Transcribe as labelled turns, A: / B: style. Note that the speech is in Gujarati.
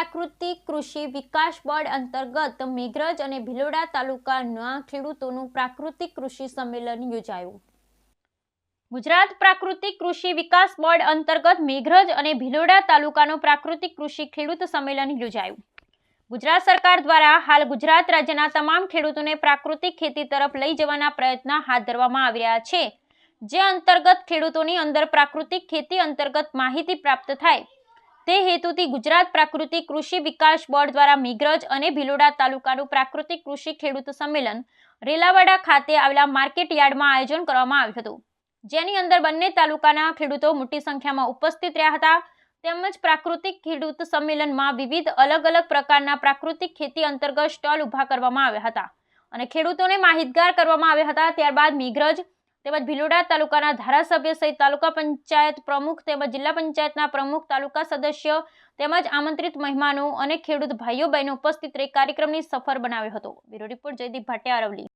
A: પ્રાકૃતિક કૃષિ વિકાસ બોર્ડ અંતર્ગત મેઘરજ અને ભિલોડા તાલુકાના ખેડૂતોનું પ્રાકૃતિક કૃષિ સંમેલન યોજાયું. ગુજરાત પ્રાકૃતિક કૃષિ વિકાસ બોર્ડ અંતર્ગત મેઘરજ અને ભિલોડા તાલુકાનું પ્રાકૃતિક કૃષિ ખેડૂત સંમેલન યોજાયું. ગુજરાત સરકાર દ્વારા હાલ ગુજરાત રાજ્યના તમામ ખેડૂતોને પ્રાકૃતિક ખેતી તરફ લઈ જવાના પ્રયત્ન હાથ ધરવામાં આવી રહ્યા છે, જે અંતર્ગત ખેડૂતોની અંદર પ્રાકૃતિક ખેતી અંતર્ગત માહિતી પ્રાપ્ત થાય તે હેતુથી ગુજરાત પ્રાકૃતિક કૃષિ વિકાસ બોર્ડ દ્વારા મેઘરજ અને ભિલોડા તાલુકાનું પ્રાકૃતિક કૃષિ ખેડૂત સંમેલન રેલાવાડા ખાતે આવેલા માર્કેટ યાર્ડમાં આયોજન કરવામાં આવ્યું હતું, જેની અંદર બંને તાલુકાના ખેડૂતો મોટી સંખ્યામાં ઉપસ્થિત રહ્યા હતા. તેમજ પ્રાકૃતિક ખેડૂત સંમેલનમાં વિવિધ અલગ અલગ પ્રકારના પ્રાકૃતિક ખેતી અંતર્ગત સ્ટોલ ઊભા કરવામાં આવ્યા હતા અને ખેડૂતોને માહિતગાર કરવામાં આવ્યા હતા. ત્યારબાદ મેઘરજ તેમજ ભિલોડા તાલુકાના ધારાસભ્ય સહિત તાલુકા પંચાયત પ્રમુખ તેમજ જિલ્લા પંચાયતના પ્રમુખ, તાલુકા સદસ્ય તેમજ આમંત્રિત મહેમાનો અને ખેડૂત ભાઈઓ બહેનો ઉપસ્થિત રહી કાર્યક્રમની સફળ બનાવ્યો હતો. Bureau report Jaydeep Bhatia, Aravalli.